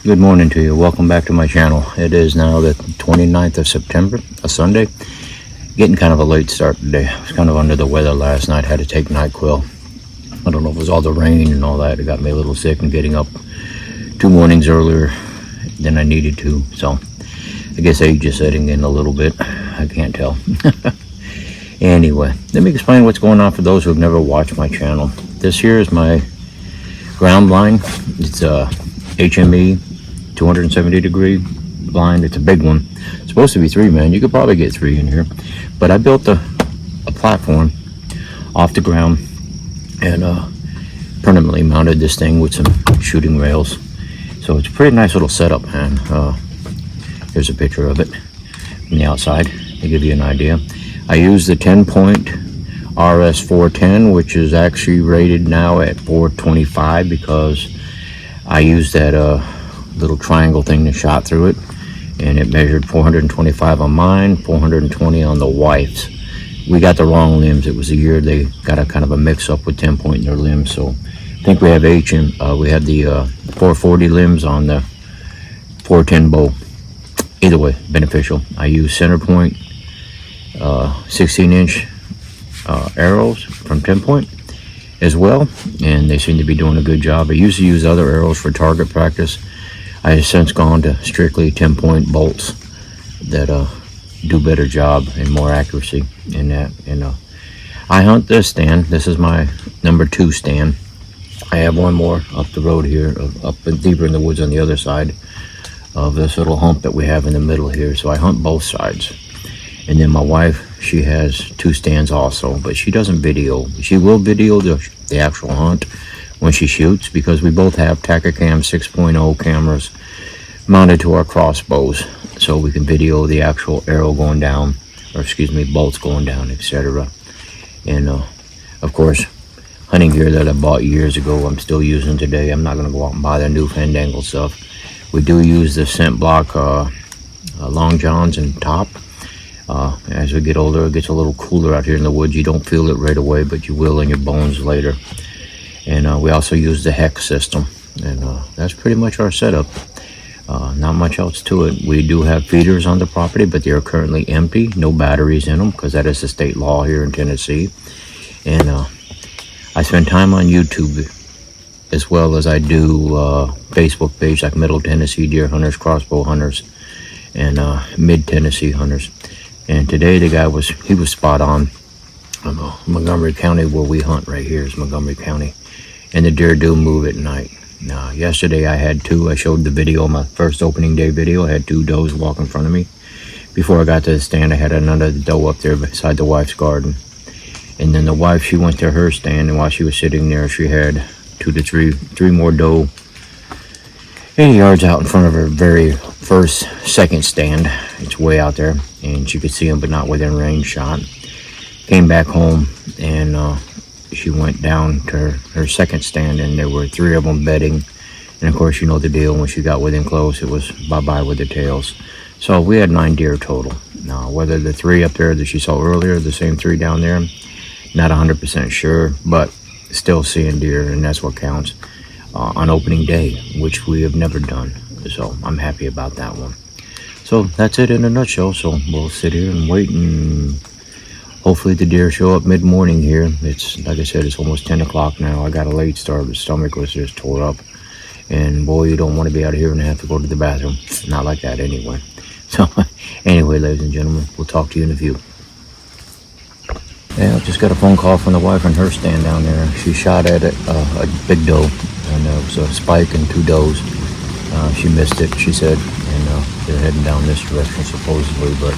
Good morning to you. Welcome back to my channel. It is now the 29th of September, a Sunday. Getting kind of a late start today. I was kind of under the weather last night. Had to take NyQuil. I don't know if it was all the rain and all that. It got me a little sick and getting up 2 mornings earlier than I needed to. So I guess age is setting in a little bit. I can't tell. Anyway, let me explain what's going on for those who have never watched my channel. This here is my ground blind. It's a HME 270 degree blind. It's a big one. It's supposed to be 3 man. You could probably get 3 in here, but I built a platform off the ground and permanently mounted this thing with some shooting rails. So it's a pretty nice little setup, man. Here's a picture of it from the outside to give you an idea. I use the 10-point RS410, which is actually rated now at 425 because I used that little triangle thing that shot through it, and it measured 425 on mine, 420 on the wife's. We got the wrong limbs. It was a year they got a kind of a mix up with 10-point in their limbs, so I think we have we had the 440 limbs on the 410 bow. Either way, beneficial. I use center point 16-inch arrows from 10-point as well, and they seem to be doing a good job. I used to use other arrows for target practice. I have since gone to strictly 10-point bolts that do better job and more accuracy in that. And I hunt this stand. This is my number 2 stand. I have one more up the road here, up deeper in the woods on the other side of this little hump that we have in the middle here. So I hunt both sides. And then my wife, she has 2 stands also, but she doesn't video. She will video the actual hunt when she shoots, because we both have Tacticam 6.0 cameras mounted to our crossbows, so we can video the actual arrow going down, or excuse me, bolts going down, etc. And of course, hunting gear that I bought years ago, I'm still using today. I'm not going to go out and buy the new Fandangle stuff. We do use the scent block long johns and top. As we get older, it gets a little cooler out here in the woods. You don't feel it right away, but you will in your bones later. And we also use the hex system, and that's pretty much our setup. Not much else to it. We do have feeders on the property, but they are currently empty. No batteries in them, because that is the state law here in Tennessee. And I spend time on YouTube as well as I do Facebook page like Middle Tennessee Deer Hunters, Crossbow Hunters, and Mid Tennessee Hunters. And today the guy was spot on. Montgomery County, where we hunt right here, is Montgomery County, and the deer do move at night. Now, yesterday I had 2. I showed the video, my first opening day video. I had 2 does walk in front of me. Before I got to the stand, I had another doe up there beside the wife's garden. And then the wife, she went to her stand, and while she was sitting there, she had 2 to 3 more doe 80 yards out in front of her very second stand. It's way out there, and she could see them, but not within range shot. Came back home, and she went down to her second stand, and there were 3 of them bedding. And of course, you know the deal. When she got within close, it was bye-bye with the tails. So we had 9 deer total. Now, whether the 3 up there that she saw earlier, the same 3 down there, not 100% sure, but still seeing deer, and that's what counts on opening day, which we have never done. So I'm happy about that one. So that's it in a nutshell. So we'll sit here and wait, and hopefully the deer show up mid-morning here. It's, like I said, it's almost 10 o'clock now. I got a late start. The stomach was just tore up. And boy, you don't want to be out here and have to go to the bathroom. Not like that anyway. So anyway, ladies and gentlemen, we'll talk to you in a few. Yeah, I just got a phone call from the wife and her stand down there. She shot at a big doe, and it was a spike and 2 does. She missed it, she said, and they're heading down this direction supposedly, but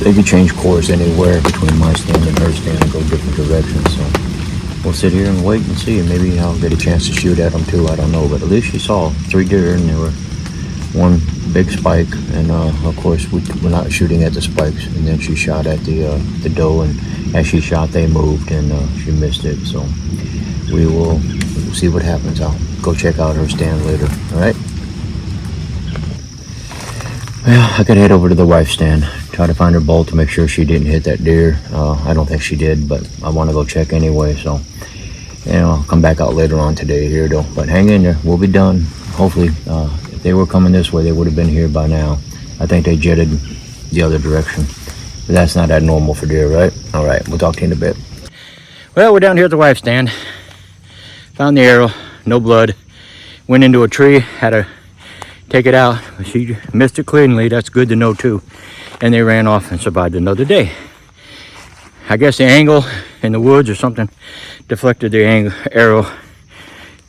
they could change course anywhere between my stand and her stand and go different directions. So we'll sit here and wait and see, and maybe I'll get a chance to shoot at them too. I don't know, but at least she saw 3 deer, and there were 1 big spike, and of course we're not shooting at the spikes. And then she shot at the doe, and as she shot, they moved, and she missed it. So we'll see what happens. I'll go check out her stand later. All right. Well, I gotta head over to the wife's stand, try to find her bolt to make sure she didn't hit that deer. I don't think she did, but I want to go check anyway. So, I'll come back out later on today here though. But hang in there, we'll be done. hopefully, if they were coming this way, they would have been here by now. I think they jetted the other direction. But that's not that normal for deer, right? All right, we'll talk to you in a bit. Well, we're down here at the wife stand. Found the arrow, no blood. Went into a tree, had to take it out. She missed it cleanly, that's good to know too. And they ran off and survived another day. I guess the angle in the woods or something deflected the arrow,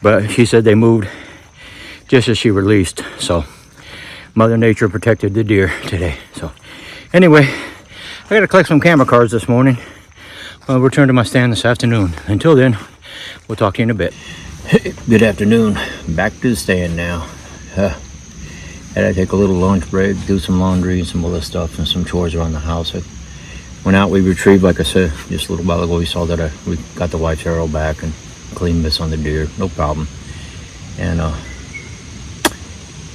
but she said they moved just as she released. So Mother Nature protected the deer today. So anyway, I gotta collect some camera cards this morning. I'll return to my stand this afternoon. Until then, we'll talk to you in a bit. Good afternoon. Back to the stand now. Had to take a little lunch break, do some laundry and some other stuff and some chores around the house. I went out, we retrieved, like I said, just a little while ago, we saw that we got the wife's arrow back and clean miss on the deer, no problem. And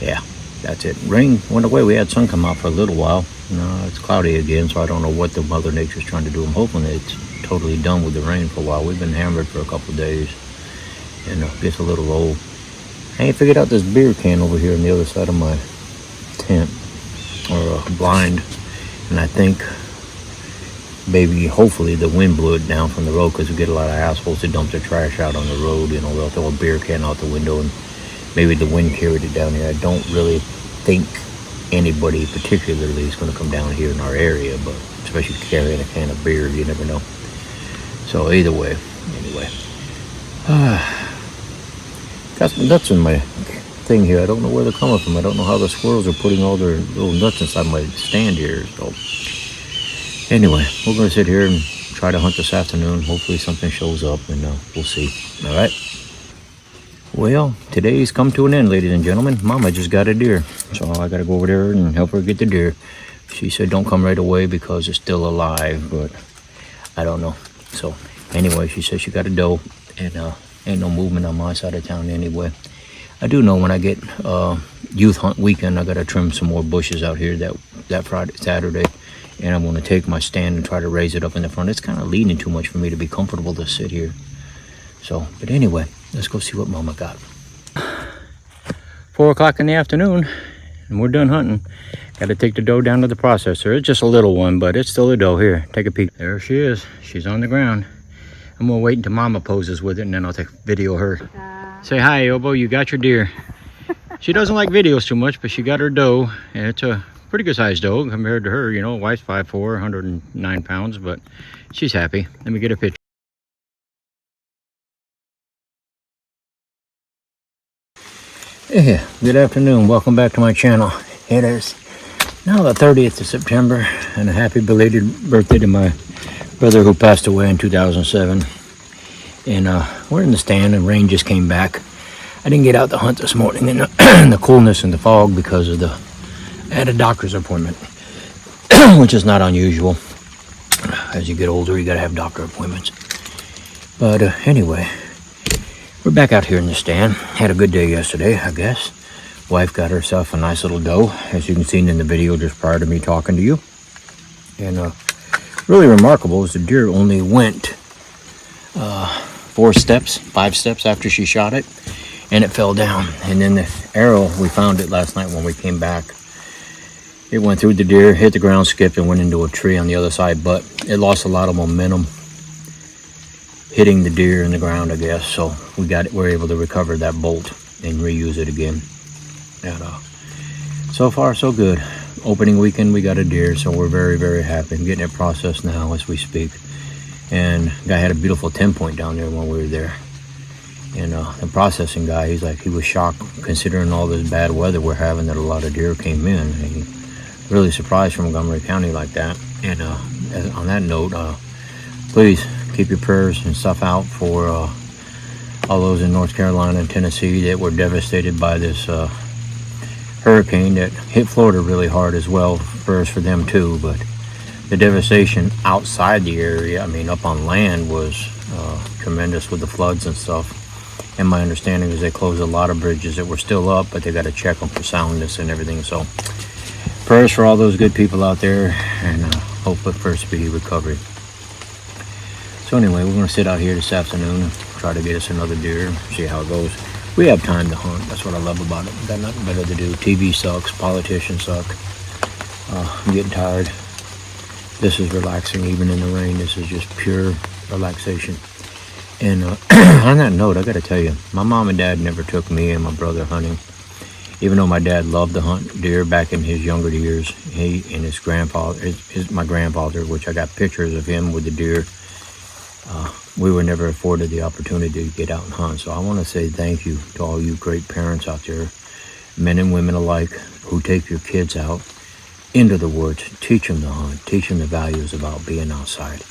yeah, that's it. Rain went away, we had sun come out for a little while. It's cloudy again, so I don't know what the Mother Nature's trying to do. I'm hoping it's totally done with the rain for a while. We've been hammered for a couple of days and gets a little old. I ain't figured out this beer can over here on the other side of my tent or blind, and I think maybe hopefully the wind blew it down from the road, because we get a lot of assholes that dump their trash out on the road. They'll throw a beer can out the window and maybe the wind carried it down here. I don't really think anybody particularly is going to come down here in our area, but especially carrying a can of beer, you never know. So either way, anyway, got some nuts in my thing here. I don't know where they're coming from. I don't know how the squirrels are putting all their little nuts inside my stand here. So anyway, we're going to sit here and try to hunt this afternoon. Hopefully something shows up, and we'll see. All right. Well, today's come to an end, ladies and gentlemen. Mama just got a deer, so I got to go over there and help her get the deer. She said don't come right away because it's still alive, but I don't know. So anyway, she said she got a doe, and ain't no movement on my side of town anyway. I do know when I get youth hunt weekend, I got to trim some more bushes out here that Friday, Saturday, and I'm going to take my stand and try to raise it up in the front. It's kind of leaning too much for me to be comfortable to sit here. So, but anyway, let's go see what Mama got. 4 o'clock in the afternoon, and we're done hunting. Got to take the doe down to the processor. It's just a little one, but it's still a doe. Here, take a peek. There she is. She's on the ground. I'm gonna wait until Mama poses with it, and then I'll take video her. Say hi, Elbow. You got your deer. She doesn't like videos too much, but she got her doe, and it's a pretty good sized doe compared to her. You know, wife's 5'4", 109 pounds, but she's happy. Let me get a picture. Yeah, good afternoon. Welcome back to my channel. It is now the 30th of September, and a happy belated birthday to my brother who passed away in 2007. And we're in the stand, and rain just came back. I didn't get out to hunt this morning in the coolness and the fog because of I had a doctor's appointment, which is not unusual. As you get older, you gotta have doctor appointments. But anyway, we're back out here in the stand. Had a good day yesterday, I guess. Wife got herself a nice little doe, as you can see in the video just prior to me talking to you. And really remarkable is the deer only went 5 steps after she shot it, and it fell down. And then the arrow, we found it last night when we came back. It went through the deer, hit the ground, skipped, and went into a tree on the other side, but it lost a lot of momentum hitting the deer in the ground, I guess. So we're able to recover that bolt and reuse it again. And so far so good. Opening weekend we got a deer, so we're very, very happy. I'm getting it processed now as we speak. And guy had a beautiful 10-point down there when we were there. And the processing guy, he was shocked considering all this bad weather we're having that a lot of deer came in. And he really surprised from Montgomery County like that. And on that note, please keep your prayers and stuff out for all those in North Carolina and Tennessee that were devastated by this hurricane that hit Florida really hard as well. Prayers for them too, but the devastation outside the area, I mean up on land, was tremendous with the floods and stuff. And my understanding is they closed a lot of bridges that were still up, but they got to check them for soundness and everything. So prayers for all those good people out there, and hope for a speedy recovery. So anyway, we're going to sit out here this afternoon and try to get us another deer, see how it goes. We have time to hunt. That's what I love about it. We got nothing better to do. TV sucks. Politicians suck. I'm getting tired. This is relaxing, even in the rain. This is just pure relaxation. And on that note, I got to tell you, my mom and dad never took me and my brother hunting. Even though my dad loved to hunt deer back in his younger years, he and his grandfather, my grandfather, which I got pictures of him with the deer, we were never afforded the opportunity to get out and hunt. So I want to say thank you to all you great parents out there, men and women alike, who take your kids out into the woods, teach them to hunt, teach them the values about being outside.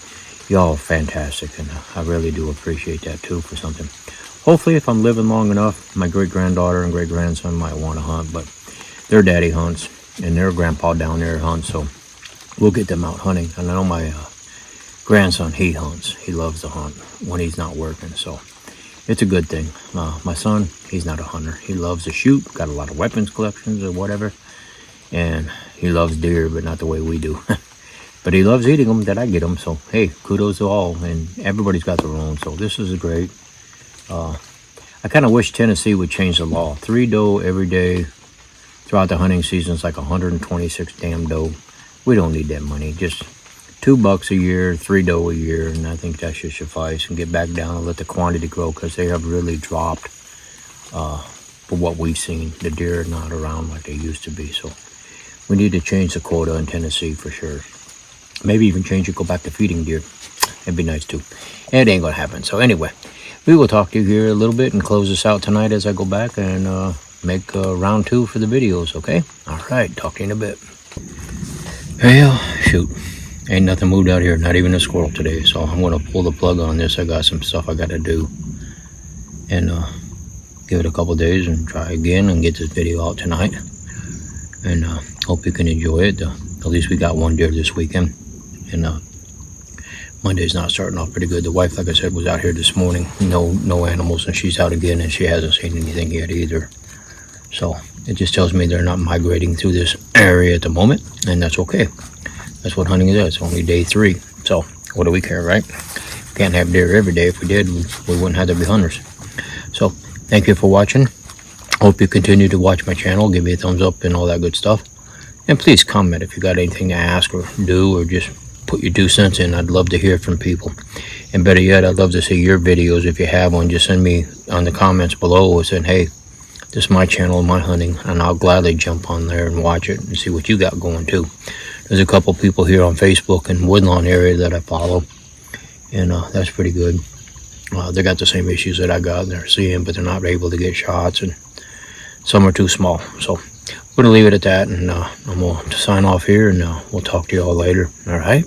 Y'all are fantastic, and I really do appreciate that too for something. Hopefully, if I'm living long enough, my great-granddaughter and great-grandson might want to hunt, but their daddy hunts, and their grandpa down there hunts, so we'll get them out hunting. And I know my grandson, he hunts. He loves to hunt when he's not working, so it's a good thing. My son, he's not a hunter. He loves to shoot, got a lot of weapons collections or whatever, and he loves deer, but not the way we do. But he loves eating them that I get them, so hey, kudos to all, and everybody's got their own, so this is great. I kind of wish Tennessee would change the law. 3 doe every day throughout the hunting season is like 126 damn doe. We don't need that money. Just $2 a year, 3 doe a year, and I think that should suffice, and get back down and let the quantity grow, because they have really dropped for what we've seen. The deer are not around like they used to be, so we need to change the quota in Tennessee for sure. Maybe even change it, go back to feeding deer. It'd be nice too. It ain't gonna happen. So anyway, we will talk to you here a little bit and close this out tonight as I go back and make round 2 for the videos, okay? All right, talk to you in a bit. Well, shoot. Ain't nothing moved out here, not even a squirrel today. So I'm gonna pull the plug on this. I got some stuff I gotta do. And give it a couple days and try again and get this video out tonight. And hope you can enjoy it. At least we got one deer this weekend. And Monday's not starting off pretty good. The wife, like I said, was out here this morning. No animals, and she's out again, and she hasn't seen anything yet either. So it just tells me they're not migrating through this area at the moment, and that's okay. That's what hunting is. It's only day 3. So what do we care, right? We can't have deer every day. If we did, we wouldn't have to be hunters. So thank you for watching. Hope you continue to watch my channel. Give me a thumbs up and all that good stuff. And please comment if you got anything to ask or do, or just put your 2 cents in. I'd love to hear from people. And better yet, I'd love to see your videos. If you have one, just send me on the comments below saying, hey, this is my channel, my hunting, and I'll gladly jump on there and watch it and see what you got going too. There's a couple people here on Facebook in Woodlawn area that I follow, and that's pretty good. They got the same issues that I got, and they're seeing, but they're not able to get shots, and some are too small. So we're going to leave it at that, and I'm going to sign off here, and we'll talk to you all later. All right?